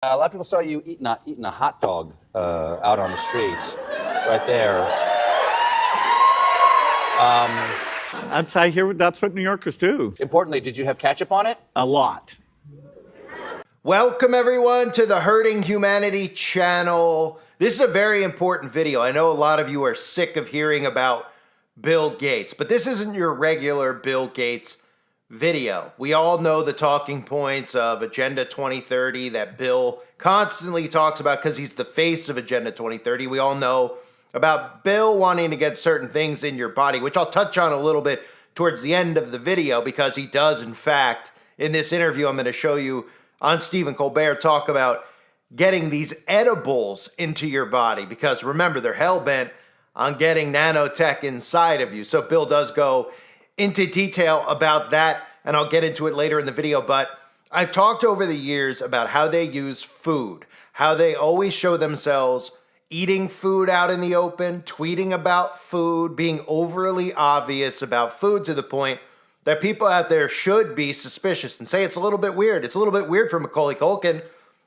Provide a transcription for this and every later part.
A lot of people saw you eating a hot dog out on the street, right there. I hear that's what New Yorkers do. Importantly, did you have ketchup on it? A lot. Welcome everyone to the Hurting Humanity channel. This is a very important video. I know a lot of you are sick of hearing about Bill Gates, but this isn't your regular Bill Gates video. We all know the talking points of Agenda 2030 that Bill constantly talks about because he's the face of Agenda 2030. We all know about Bill wanting to get certain things in your body, which I'll touch on a little bit towards the end of the video because he does, in fact, in this interview I'm going to show you on Stephen Colbert, talk about getting these edibles into your body because remember, they're hell-bent on getting nanotech inside of you. So Bill does go into detail about that, and I'll get into it later in the video, but I've talked over the years about how they use food, how they always show themselves eating food out in the open, tweeting about food, being overly obvious about food to the point that people out there should be suspicious and say it's a little bit weird. It's a little bit weird for Macaulay Culkin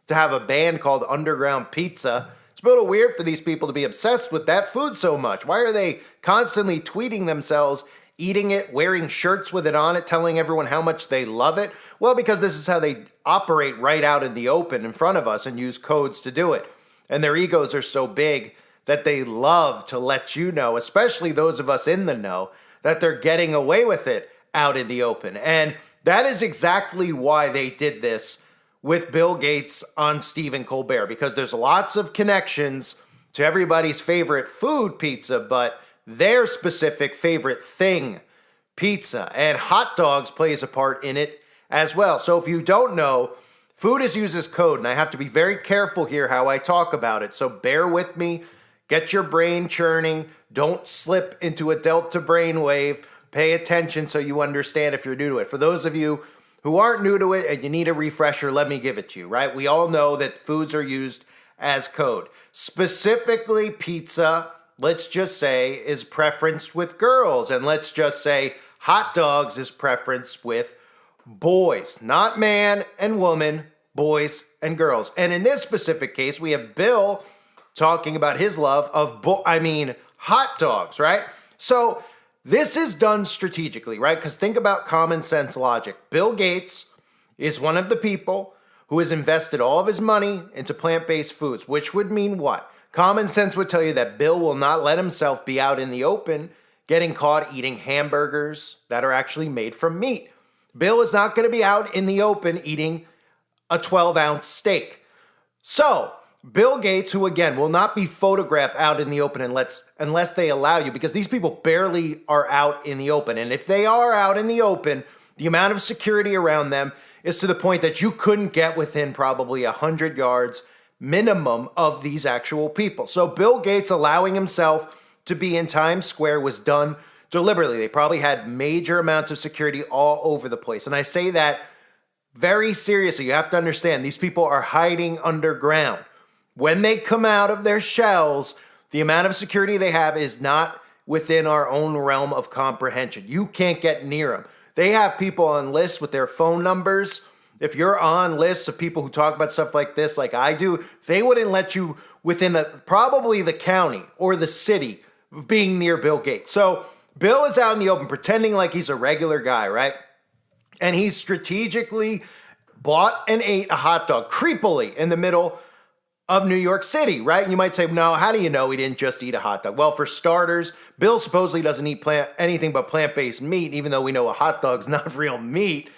to have a band called Underground Pizza. It's a little weird for these people to be obsessed with that food so much. Why are they constantly tweeting themselves eating it, wearing shirts with it on it, telling everyone how much they love it? Well, because this is how they operate right out in the open in front of us and use codes to do it. And their egos are so big that they love to let you know, especially those of us in the know, that they're getting away with it out in the open. And that is exactly why they did this with Bill Gates on Stephen Colbert, because there's lots of connections to everybody's favorite food, pizza, but their specific favorite thing, pizza, and hot dogs plays a part in it as well. So if you don't know, food is used as code, and I have to be very careful here how I talk about it. So bear with me, get your brain churning, don't slip into a delta brainwave, pay attention so you understand if you're new to it. For those of you who aren't new to it and you need a refresher, let me give it to you, right? We all know that foods are used as code. Specifically pizza, let's just say, is preferenced with girls. And let's just say hot dogs is preferenced with boys. Not man and woman, boys and girls. And in this specific case, we have Bill talking about his love of hot dogs, right? So this is done strategically, right? Because think about common sense logic. Bill Gates is one of the people who has invested all of his money into plant-based foods, which would mean what? Common sense would tell you that Bill will not let himself be out in the open getting caught eating hamburgers that are actually made from meat. Bill is not going to be out in the open eating a 12-ounce steak. So Bill Gates, who again will not be photographed out in the open unless they allow you, because these people barely are out in the open. And if they are out in the open, the amount of security around them is to the point that you couldn't get within probably 100 yards minimum of these actual people. So Bill Gates allowing himself to be in Times Square was done deliberately. They probably had major amounts of security all over the place. And I say that very seriously. You have to understand, these people are hiding underground. When they come out of their shells, the amount of security they have is not within our own realm of comprehension. You can't get near them. They have people on lists with their phone numbers. If you're on lists of people who talk about stuff like this, like I do, they wouldn't let you within probably the county or the city of being near Bill Gates. So Bill is out in the open pretending like he's a regular guy, right? And he strategically bought and ate a hot dog creepily in the middle of New York City, right? And you might say, no, how do you know he didn't just eat a hot dog? Well, for starters, Bill supposedly doesn't eat anything but plant-based meat, even though we know a hot dog's not real meat.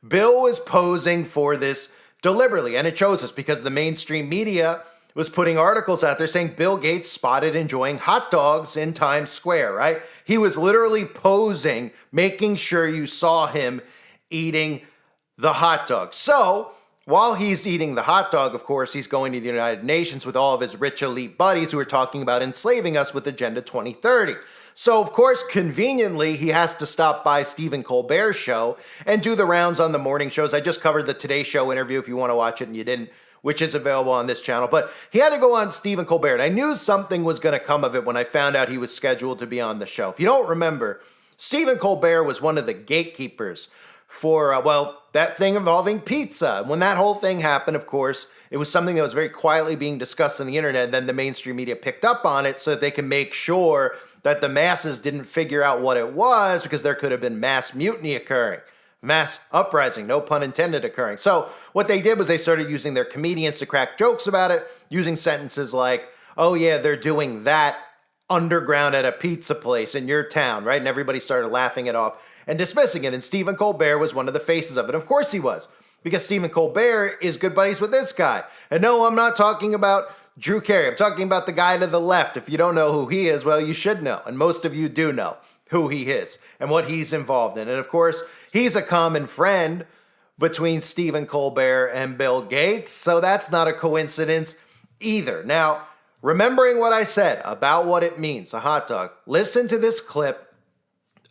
Bill was posing for this deliberately, and it shows us because the mainstream media was putting articles out there saying Bill Gates spotted enjoying hot dogs in Times Square, right? He was literally posing, making sure you saw him eating the hot dog. So while he's eating the hot dog, of course, he's going to the United Nations with all of his rich elite buddies who are talking about enslaving us with Agenda 2030. So, of course, conveniently, he has to stop by Stephen Colbert's show and do the rounds on the morning shows. I just covered the Today Show interview if you want to watch it and you didn't, which is available on this channel. But he had to go on Stephen Colbert, and I knew something was going to come of it when I found out he was scheduled to be on the show. If you don't remember, Stephen Colbert was one of the gatekeepers for, well, that thing involving pizza. When that whole thing happened, of course, it was something that was very quietly being discussed on the internet, and then the mainstream media picked up on it so that they can make sure that the masses didn't figure out what it was, because there could have been mass mutiny occurring. Mass uprising, no pun intended, occurring. So what they did was they started using their comedians to crack jokes about it, using sentences like, oh yeah, they're doing that underground at a pizza place in your town, right? And everybody started laughing it off and dismissing it. And Stephen Colbert was one of the faces of it. Of course he was, because Stephen Colbert is good buddies with this guy. And no, I'm not talking about Drew Carey. I'm talking about the guy to the left. If you don't know who he is, well, you should know. And most of you do know who he is and what he's involved in. And of course, he's a common friend between Stephen Colbert and Bill Gates. So that's not a coincidence either. Now, remembering what I said about what it means, a hot dog, listen to this clip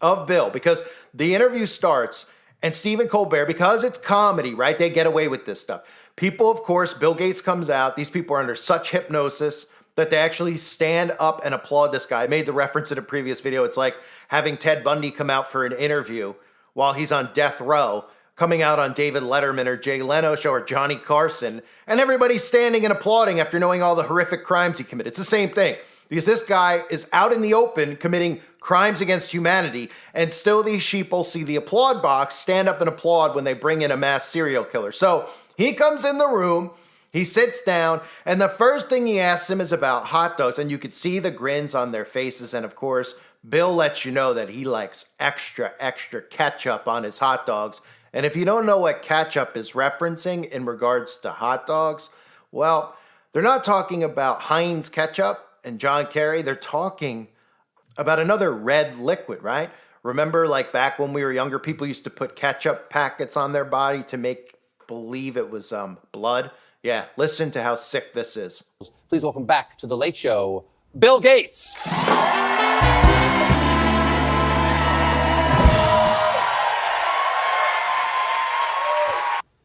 of Bill, because the interview starts and Stephen Colbert, because it's comedy, right? They get away with this stuff. People, of course, Bill Gates comes out. These people are under such hypnosis that they actually stand up and applaud this guy. I made the reference in a previous video. It's like having Ted Bundy come out for an interview while he's on death row, coming out on David Letterman or Jay Leno show or Johnny Carson, and everybody's standing and applauding after knowing all the horrific crimes he committed. It's the same thing, because this guy is out in the open committing crimes against humanity, and still these sheeple see the applaud box, stand up and applaud when they bring in a mass serial killer. So he comes in the room, he sits down, and the first thing he asks him is about hot dogs, and you could see the grins on their faces. And of course, Bill lets you know that he likes extra ketchup on his hot dogs. And if you don't know what ketchup is referencing in regards to hot dogs, well, they're not talking about Heinz ketchup and John Kerry. They're talking about another red liquid, right? Remember, like back when we were younger, people used to put ketchup packets on their body to make believe it was blood. Yeah, listen to how sick this is. Please welcome back to The Late Show, Bill Gates.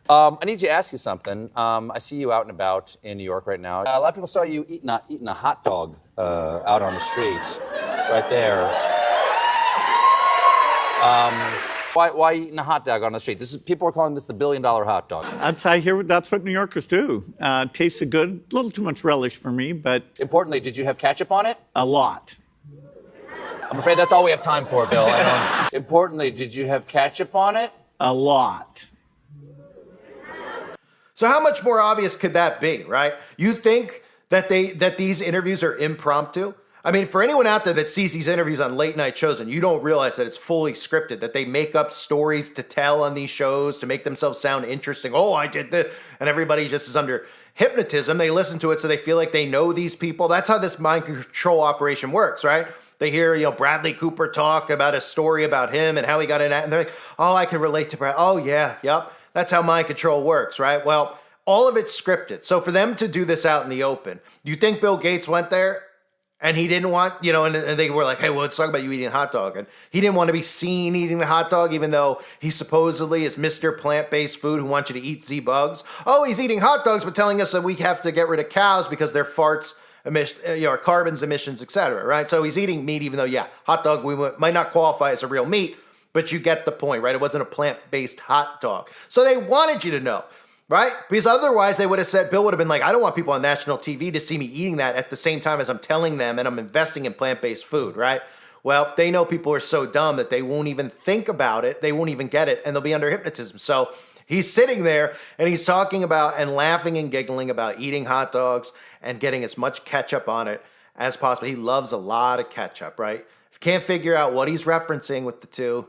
I need to ask you something. I see you out and about in New York right now. A lot of people saw you eating a hot dog out on the street, right there. Why eating a hot dog on the street? People are calling this the $1 billion hot dog. I hear that's what New Yorkers do. Tasted good, a little too much relish for me, but Importantly, did you have ketchup on it? a lot. I'm afraid that's all we have time for, Bill. Importantly, did you have ketchup on it? A lot. So how much more obvious could that be, right? You think that these interviews are impromptu? I mean, for anyone out there that sees these interviews on late night shows and you don't realize that it's fully scripted, that they make up stories to tell on these shows to make themselves sound interesting. Oh, I did this. And everybody just is under hypnotism. They listen to it so they feel like they know these people. That's how this mind control operation works, right? They hear, Bradley Cooper talk about a story about him and how he got in that. And they're like, oh, I can relate to Brad. Oh, yeah, yep. That's how mind control works, right? Well, all of it's scripted. So for them to do this out in the open, you think Bill Gates went there and he didn't want, and they were like, hey, well, let's talk about you eating a hot dog. And he didn't want to be seen eating the hot dog, even though he supposedly is Mr. Plant-Based Food who wants you to eat Z-bugs. Oh, he's eating hot dogs, but telling us that we have to get rid of cows because their farts emit, carbons, emissions, etc. Right? So he's eating meat, even though, yeah, hot dog might not qualify as a real meat, but you get the point, right? It wasn't a plant-based hot dog. So they wanted you to know, right? Because otherwise they would have said, Bill would have been like, I don't want people on national TV to see me eating that at the same time as I'm telling them and I'm investing in plant-based food, right? Well, they know people are so dumb that they won't even think about it. They won't even get it, and they'll be under hypnotism. So he's sitting there and he's talking about and laughing and giggling about eating hot dogs and getting as much ketchup on it as possible. He loves a lot of ketchup, right? If you can't figure out what he's referencing with the two,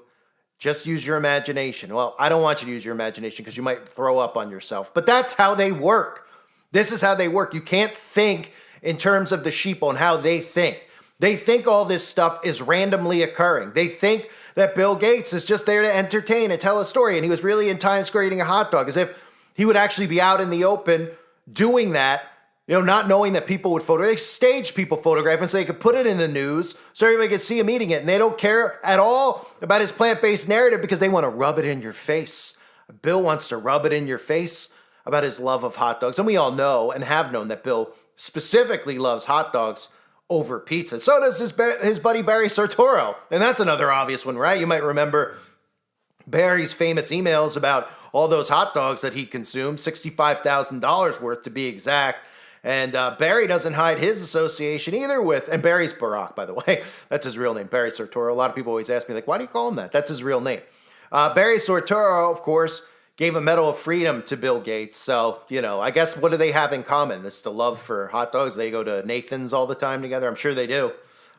just use your imagination. Well, I don't want you to use your imagination because you might throw up on yourself. But that's how they work. This is how they work. You can't think in terms of the sheeple and how they think. They think all this stuff is randomly occurring. They think that Bill Gates is just there to entertain and tell a story. And he was really in Times Square eating a hot dog, as if he would actually be out in the open doing that, not knowing that people would photograph. They staged people photographing so they could put it in the news so everybody could see him eating it. And they don't care at all about his plant-based narrative because they want to rub it in your face. Bill wants to rub it in your face about his love of hot dogs. And we all know and have known that Bill specifically loves hot dogs over pizza. So does his buddy Barry Sartoro. And that's another obvious one, right? You might remember Barry's famous emails about all those hot dogs that he consumed, $65,000 worth to be exact. And Barry doesn't hide his association either with, and Barry's Barack, by the way. That's his real name, Barry Soetoro. A lot of people always ask me, like, why do you call him that? That's his real name. Barry Soetoro, of course, gave a Medal of Freedom to Bill Gates. So, you know, I guess what do they have in common? It's the love for hot dogs. They go to Nathan's all the time together. I'm sure they do.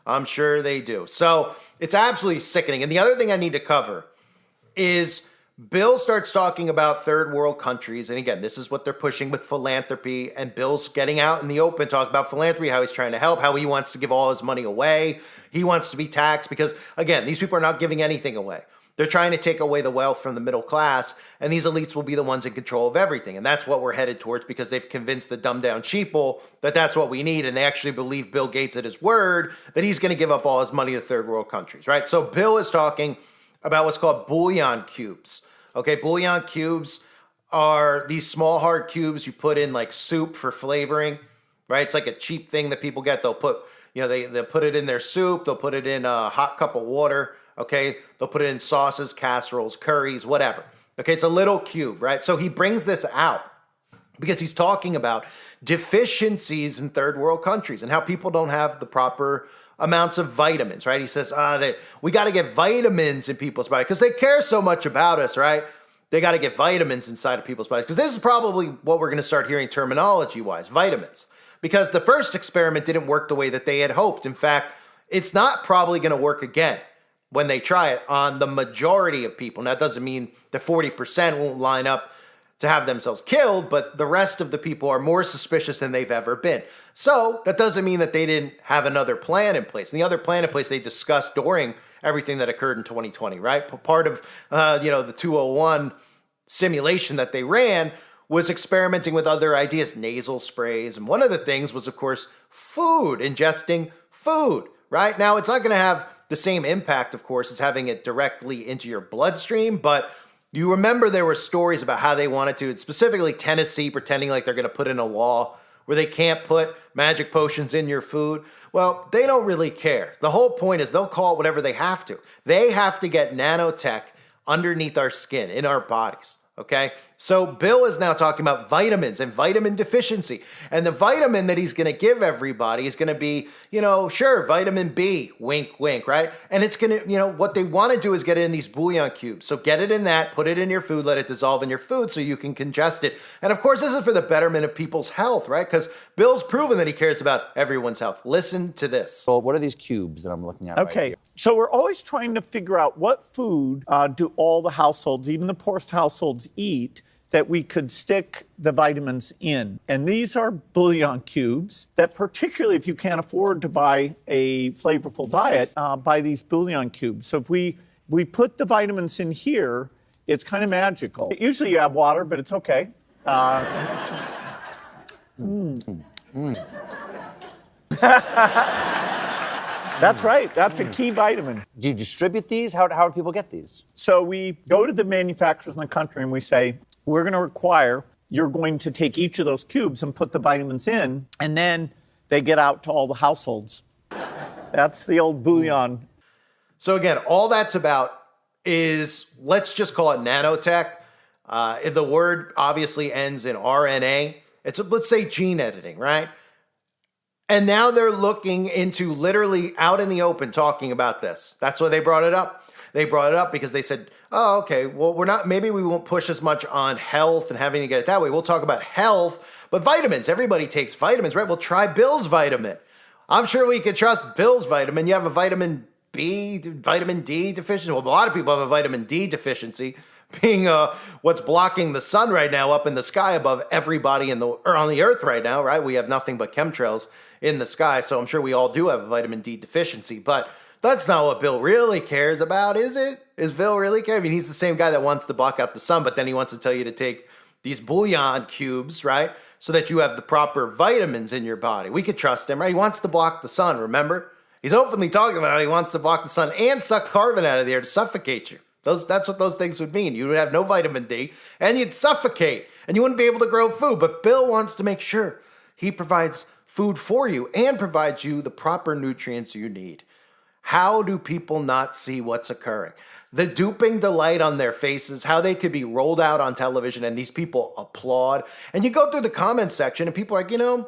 I'm sure they do. So it's absolutely sickening. And the other thing I need to cover is Bill starts talking about third world countries. And again, this is what they're pushing with philanthropy. And Bill's getting out in the open, talking about philanthropy, how he's trying to help, how he wants to give all his money away. He wants to be taxed because, again, these people are not giving anything away. They're trying to take away the wealth from the middle class, and these elites will be the ones in control of everything. And that's what we're headed towards because they've convinced the dumbed down sheeple that that's what we need. And they actually believe Bill Gates at his word that he's going to give up all his money to third world countries, right? So Bill is talking about what's called bouillon cubes. Okay, bouillon cubes are these small hard cubes you put in like soup for flavoring, right? It's like a cheap thing that people get. They'll put, you know, they'll put it in their soup. They'll put it in a hot cup of water. Okay, they'll put it in sauces, casseroles, curries, whatever. Okay, it's a little cube, right? So he brings this out because he's talking about deficiencies in third world countries and how people don't have the proper amounts of vitamins, right? He says, we got to get vitamins in people's bodies because they care so much about us, right? They got to get vitamins inside of people's bodies because this is probably what we're going to start hearing terminology-wise, vitamins. Because the first experiment didn't work the way that they had hoped. In fact, it's not probably going to work again when they try it on the majority of people. Now, that doesn't mean that 40% won't line up to have themselves killed, but the rest of the people are more suspicious than they've ever been. So that doesn't mean that they didn't have another plan in place. And the other plan in place they discussed during everything that occurred in 2020, right? Part of, the 201 simulation that they ran was experimenting with other ideas, nasal sprays. And one of the things was, of course, food, ingesting food, right? Now, it's not going to have the same impact, of course, as having it directly into your bloodstream, but you remember there were stories about how they wanted to, specifically Tennessee pretending like they're going to put in a law where they can't put magic potions in your food. Well, they don't really care. The whole point is they'll call it whatever they have to. They have to get nanotech underneath our skin, in our bodies, okay? So Bill is now talking about vitamins and vitamin deficiency. And the vitamin that he's going to give everybody is going to be, vitamin B, wink, wink, right? And it's going to, what they want to do is get it in these bouillon cubes. So get it in that, put it in your food, let it dissolve in your food so you can congest it. And of course, this is for the betterment of people's health, right? Because Bill's proven that he cares about everyone's health. Listen to this. So what are these cubes that I'm looking at right Okay, here? so we're always trying to figure out what food do all the households, even the poorest households, eat that we could stick the vitamins in. And these are bouillon cubes that, particularly if you can't afford to buy a flavorful diet, buy these bouillon cubes. So if we put the vitamins in here, it's kind of magical. Usually you have water, but it's okay. That's right. That's a key vitamin. Do you distribute these? How do people get these? So we go to the manufacturers in the country and we say, we're going to require, you're going to take each of those cubes and put the vitamins in, and then they get out to all the households. That's the old bouillon. So again, all that's about is, let's just call it nanotech. The word obviously ends in RNA. It's, let's say, gene editing, right? And now they're looking into literally out in the open talking about this. That's why they brought it up. They brought it up because they said, oh, okay, well, maybe we won't push as much on health and having to get it that way. We'll talk about health, but vitamins, everybody takes vitamins, right? We'll try Bill's vitamin. I'm sure we could trust Bill's vitamin. You have a vitamin B, vitamin D deficiency. Well, a lot of people have a vitamin D deficiency, being what's blocking the sun right now up in the sky above everybody on the earth right now, right? We have nothing but chemtrails in the sky, so I'm sure we all do have a vitamin D deficiency, but that's not what Bill really cares about, is it? Is Bill really care? I mean, he's the same guy that wants to block out the sun, but then he wants to tell you to take these bouillon cubes, right? So that you have the proper vitamins in your body. We could trust him, right? He wants to block the sun, remember? He's openly talking about how he wants to block the sun and suck carbon out of the air to suffocate you. That's what those things would mean. You would have no vitamin D, and you'd suffocate, and you wouldn't be able to grow food. But Bill wants to make sure he provides food for you and provides you the proper nutrients you need. How do people not see what's occurring? the duping delight on their faces, how they could be rolled out on television and these people applaud. And you go through the comments section and people are like,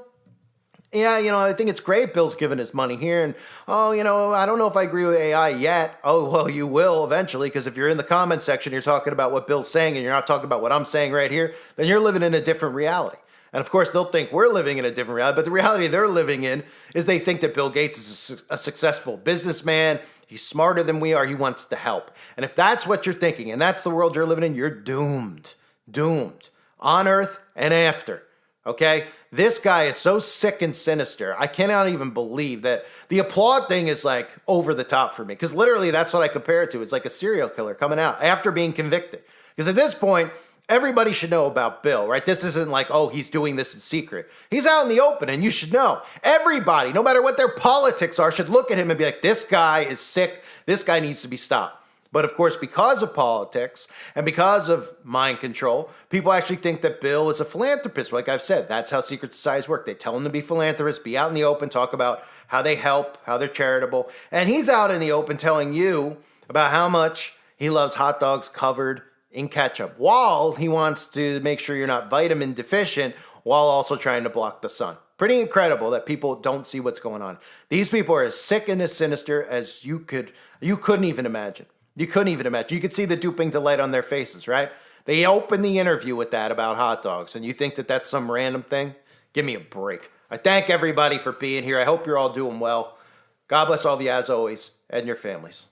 yeah, I think it's great Bill's giving his money here. And, I don't know if I agree with AI yet. Oh, well, you will eventually, because if you're in the comment section, you're talking about what Bill's saying and you're not talking about what I'm saying right here, then you're living in a different reality. And of course, they'll think we're living in a different reality, but the reality they're living in is they think that Bill Gates is a successful businessman. He's smarter than we are. He wants to help. And if that's what you're thinking, and that's the world you're living in, you're doomed. Doomed. On earth and after. Okay? This guy is so sick and sinister. I cannot even believe that the applaud thing is like over the top for me. Because literally that's what I compare it to. It's like a serial killer coming out after being convicted. Because at this point, everybody should know about Bill, right? This isn't like, oh, he's doing this in secret. He's out in the open and you should know. Everybody, no matter what their politics are, should look at him and be like, this guy is sick. This guy needs to be stopped. But of course, because of politics and because of mind control, people actually think that Bill is a philanthropist. Like I've said, that's how secret societies work. They tell him to be philanthropists, be out in the open, talk about how they help, how they're charitable. And he's out in the open telling you about how much he loves hot dogs covered in ketchup, while he wants to make sure you're not vitamin deficient, while also trying to block the sun. Pretty incredible that people don't see what's going on. These people are as sick and as sinister as you couldn't even imagine. You couldn't even imagine. You could see the duping delight on their faces, right? They opened the interview with that about hot dogs, and you think that that's some random thing? Give me a break. I thank everybody for being here. I hope you're all doing well. God bless all of you as always, and your families.